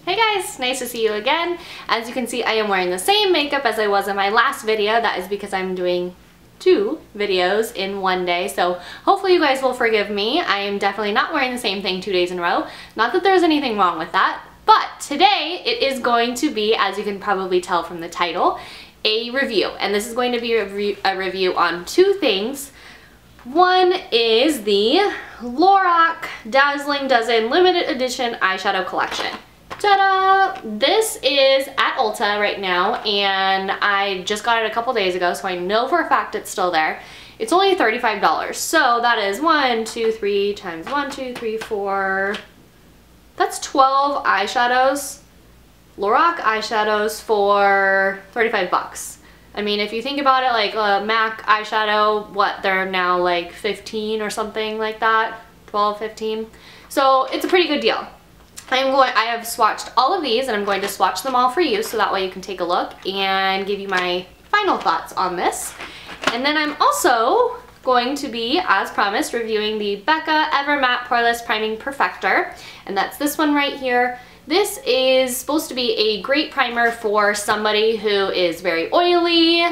Hey guys, nice to see you again. As you can see, I am wearing the same makeup as I was in my last video. That is because I'm doing 2 videos in one day, so hopefully you guys will forgive me. I am definitely not wearing the same thing 2 days in a row. Not that there's anything wrong with that, but today it is going to be, as you can probably tell from the title, a review. And this is going to be a review on 2 things. One is the Lorac Dazzling Dozen Limited Edition Eyeshadow Collection. Ta-da! This is at Ulta right now, and I just got it a couple days ago, so I know for a fact it's still there. It's only $35, so that is 1, 2, 3 times 1, 2, 3, 4. That's 12 eyeshadows, Lorac eyeshadows for 35 bucks. I mean, if you think about it, like a MAC eyeshadow, what, they're now like 15 or something like that, 12, 15. So it's a pretty good deal. I have swatched all of these, and I'm going to swatch them all for you so that way you can take a look and give you my final thoughts on this. And then I'm also going to be, as promised, reviewing the Becca Ever Matte Poreless Priming Perfector, and that's this one right here. This is supposed to be a great primer for somebody who is very oily,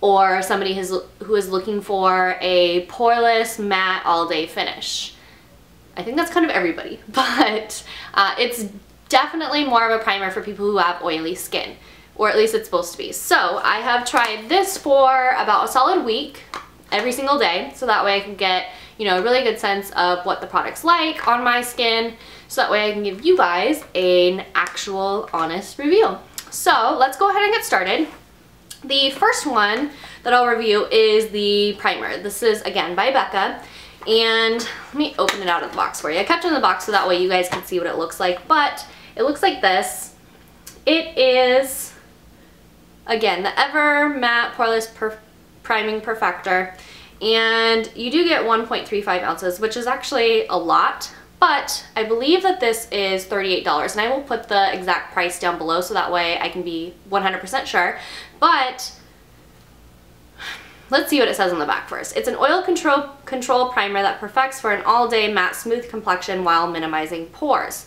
or somebody who is looking for a poreless matte all-day finish. I think that's kind of everybody, but it's definitely more of a primer for people who have oily skin, or at least it's supposed to be. So I have tried this for about a solid week, every single day, so that way I can get, you know, a really good sense of what the product's like on my skin, so that way I can give you guys an actual honest review. So let's go ahead and get started. The first one that I'll review is the primer. This is, again, by Becca. And let me open it out of the box for you. I kept it in the box so that way you guys can see what it looks like, but it looks like this. It is, again, the Ever Matte Poreless Priming Perfector, and you do get 1.35 ounces, which is actually a lot, but I believe that this is $38, and I will put the exact price down below so that way I can be 100% sure, but let's see what it says on the back first. It's an oil control primer that perfects for an all-day matte smooth complexion while minimizing pores.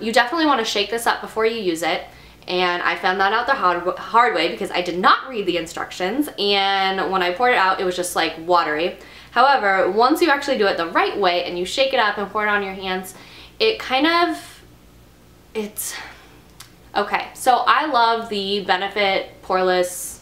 You definitely want to shake this up before you use it, and I found that out the hard way because I did not read the instructions, and when I poured it out it was just like watery. However, once you actually do it the right way and you shake it up and pour it on your hands, it kind of, it's, okay, so I love the Benefit Poreless,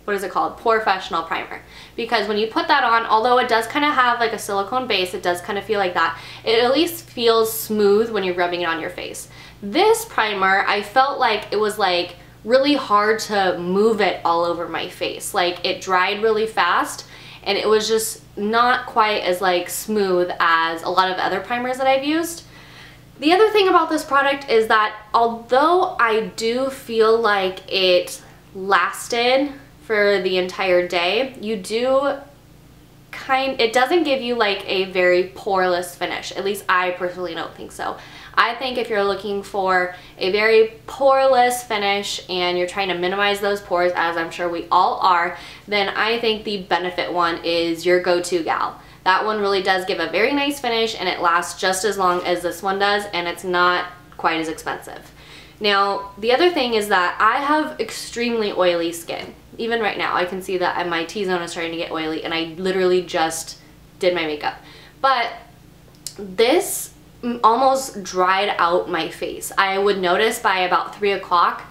what is it called? Professional primer, because when you put that on, although it does kind of have like a silicone base, it does kind of feel like that, it at least feels smooth when you're rubbing it on your face. This primer, I felt like it was like really hard to move it all over my face. Like it dried really fast, and it was just not quite as like smooth as a lot of other primers that I've used. The other thing about this product is that although I do feel like it lasted for the entire day, it doesn't give you like a very poreless finish. At least I personally don't think so. I think if you're looking for a very poreless finish and you're trying to minimize those pores, as I'm sure we all are, then I think the Benefit one is your go-to gal. That one really does give a very nice finish, and it lasts just as long as this one does, and it's not quite as expensive. Now, the other thing is that I have extremely oily skin. Even right now, I can see that my T-zone is starting to get oily, and I literally just did my makeup. But this almost dried out my face. I would notice by about 3 o'clock,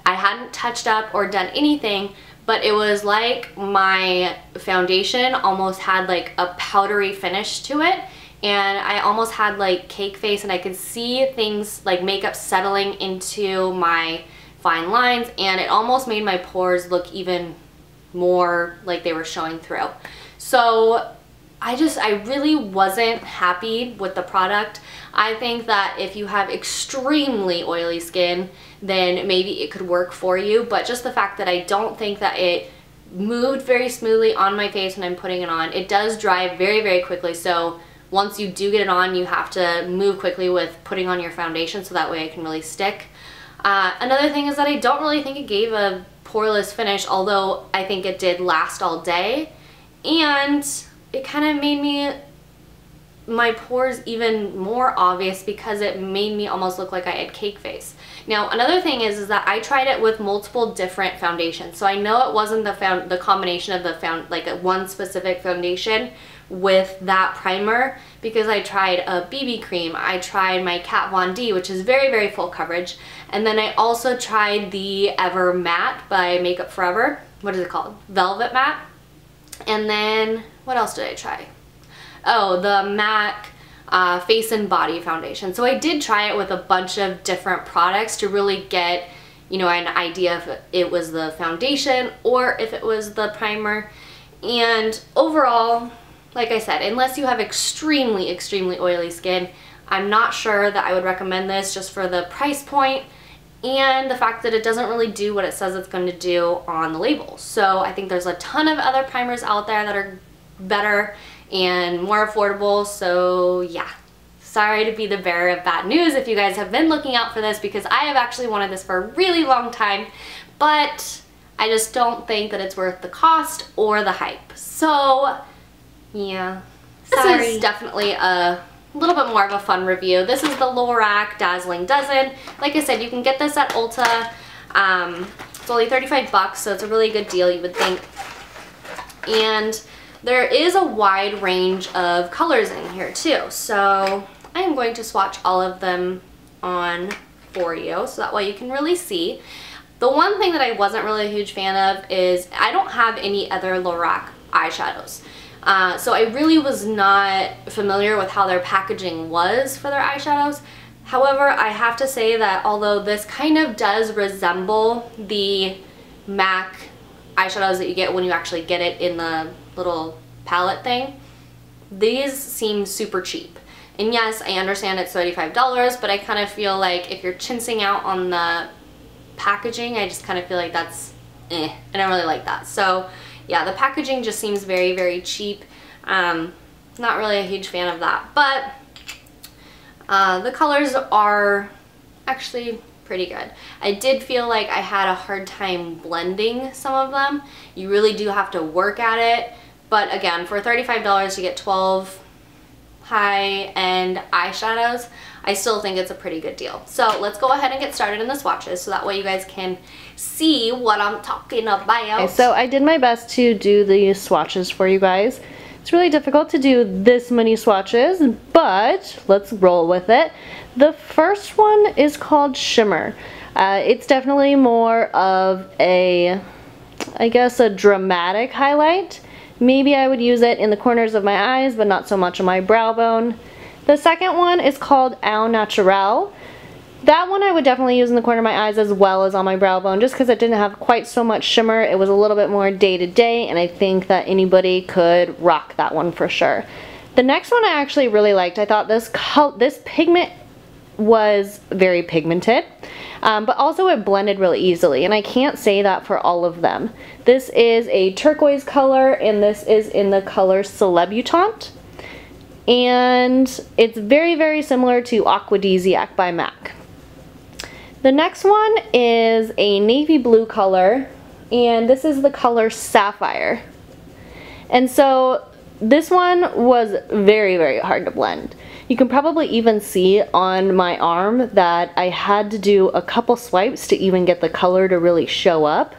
I hadn't touched up or done anything, but it was like my foundation almost had like a powdery finish to it, and I almost had like cake face, and I could see things like makeup settling into my fine lines, and it almost made my pores look even more like they were showing through. So I really wasn't happy with the product. I think that if you have extremely oily skin, then maybe it could work for you, but just the fact that I don't think that it moved very smoothly on my face when I'm putting it on, it does dry very, very quickly, so once you do get it on, you have to move quickly with putting on your foundation so that way it can really stick. Another thing is that I don't really think it gave a poreless finish, although I think it did last all day, and it kind of made me my pores even more obvious because it made me almost look like I had cake face. Now another thing is that I tried it with multiple different foundations, so I know it wasn't the combination of the one specific foundation with that primer, because I tried a BB cream, I tried my Kat Von D, which is very, very full coverage, and then I also tried the Ever Matte by Makeup Forever. What is it called? Velvet Matte. And then what else did I try? Oh, the MAC Face and Body Foundation. So I did try it with a bunch of different products to really get, you know, an idea if it was the foundation or if it was the primer. And overall, like I said, unless you have extremely, extremely oily skin, I'm not sure that I would recommend this just for the price point and the fact that it doesn't really do what it says it's going to do on the label. So I think there's a ton of other primers out there that are better and more affordable. So yeah, sorry to be the bearer of bad news if you guys have been looking out for this, because I have actually wanted this for a really long time, but I just don't think that it's worth the cost or the hype. So yeah, sorry. This is definitely a little bit more of a fun review. This is the Lorac Dazzling Dozen. Like I said, you can get this at Ulta. It's only 35 bucks, so it's a really good deal, you would think. And there is a wide range of colors in here too. So I am going to swatch all of them on for you, so that way you can really see. The one thing that I wasn't really a huge fan of is I don't have any other Lorac eyeshadows. So I really was not familiar with how their packaging was for their eyeshadows. However, I have to say that although this kind of does resemble the MAC eyeshadows that you get when you actually get it in the little palette thing, these seem super cheap. And yes, I understand it's $35, but I kind of feel like if you're chinsing out on the packaging, I just kind of feel like that's I don't really like that. So yeah, the packaging just seems very, very cheap. Not really a huge fan of that, but the colors are actually pretty good. I did feel like I had a hard time blending some of them. You really do have to work at it, but again, for $35 you get 12 high-end eyeshadows. I still think it's a pretty good deal. So let's go ahead and get started in the swatches so that way you guys can see what I'm talking about. Okay, so I did my best to do the swatches for you guys. It's really difficult to do this many swatches, but let's roll with it. The first one is called Shimmer. It's definitely more of a, I guess, a dramatic highlight. Maybe I would use it in the corners of my eyes, but not so much on my brow bone. The second one is called Au Naturel. That one I would definitely use in the corner of my eyes as well as on my brow bone, just because it didn't have quite so much shimmer. It was a little bit more day-to-day, and I think that anybody could rock that one for sure. The next one I actually really liked. I thought this pigment was very pigmented, but also it blended really easily, and I can't say that for all of them. This is a turquoise color, and this is in the color Celebutante. And it's very, very similar to Aquadesiac by MAC. The next one is a navy blue color, and this is the color Sapphire. And so this one was very, very hard to blend. You can probably even see on my arm that I had to do a couple swipes to even get the color to really show up.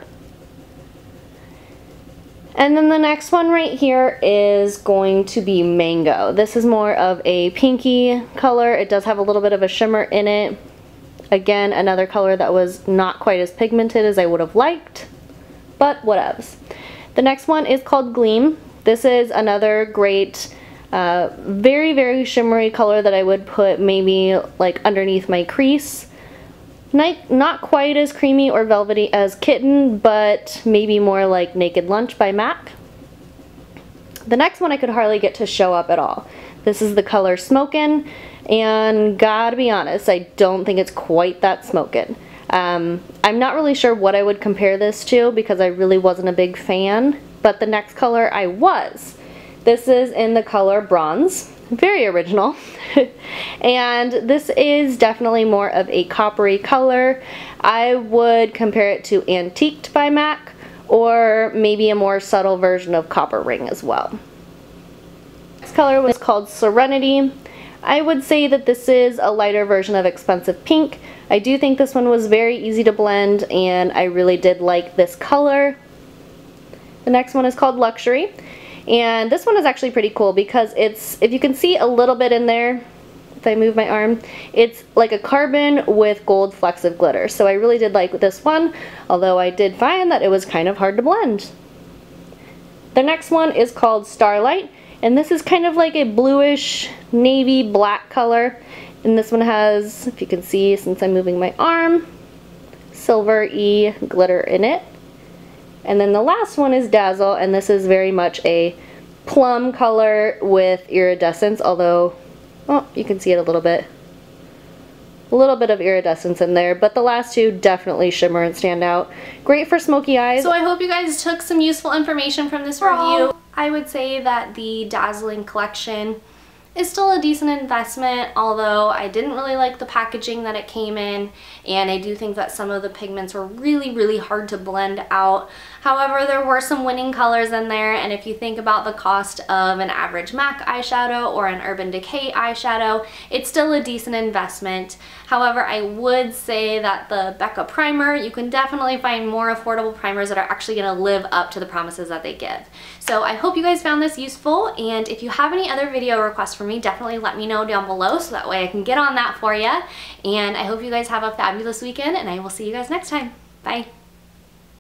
And then the next one right here is going to be Mango. This is more of a pinky color. It does have a little bit of a shimmer in it. Again, another color that was not quite as pigmented as I would have liked, but whatevs. The next one is called Gleam. This is another great, very, very shimmery color that I would put maybe like underneath my crease. Not quite as creamy or velvety as Kitten, but maybe more like Naked Lunch by MAC. The next one I could hardly get to show up at all. This is the color Smokin', and gotta be honest, I don't think it's quite that smokin'. I'm not really sure what I would compare this to because I really wasn't a big fan, but the next color I was. This is in the color Bronze. Very original. And this is definitely more of a coppery color. I would compare it to Antiqued by MAC, or maybe a more subtle version of Copper Ring as well. This color was called Serenity. I would say that this is a lighter version of Expensive Pink. I do think this one was very easy to blend, and I really did like this color. The next one is called Luxury, and this one is actually pretty cool because it's, if you can see a little bit in there, if I move my arm, it's like a carbon with gold flecks of glitter. So I really did like this one, although I did find that it was kind of hard to blend. The next one is called Starlight, and this is kind of like a bluish navy black color. And this one has, if you can see since I'm moving my arm, silver-y glitter in it. And then the last one is Dazzle, and this is very much a plum color with iridescence, although, oh, you can see it a little bit of iridescence in there, but the last two definitely shimmer and stand out. Great for smoky eyes. So I hope you guys took some useful information from this review. I would say that the Dazzling collection is still a decent investment, although I didn't really like the packaging that it came in, and I do think that some of the pigments were really hard to blend out. However, there were some winning colors in there, and if you think about the cost of an average MAC eyeshadow or an Urban Decay eyeshadow, it's still a decent investment. However, I would say that the Becca primer, you can definitely find more affordable primers that are actually going to live up to the promises that they give. So I hope you guys found this useful, and if you have any other video requests for me, definitely let me know down below so that way I can get on that for you. And I hope you guys have a fabulous weekend, and I will see you guys next time. Bye!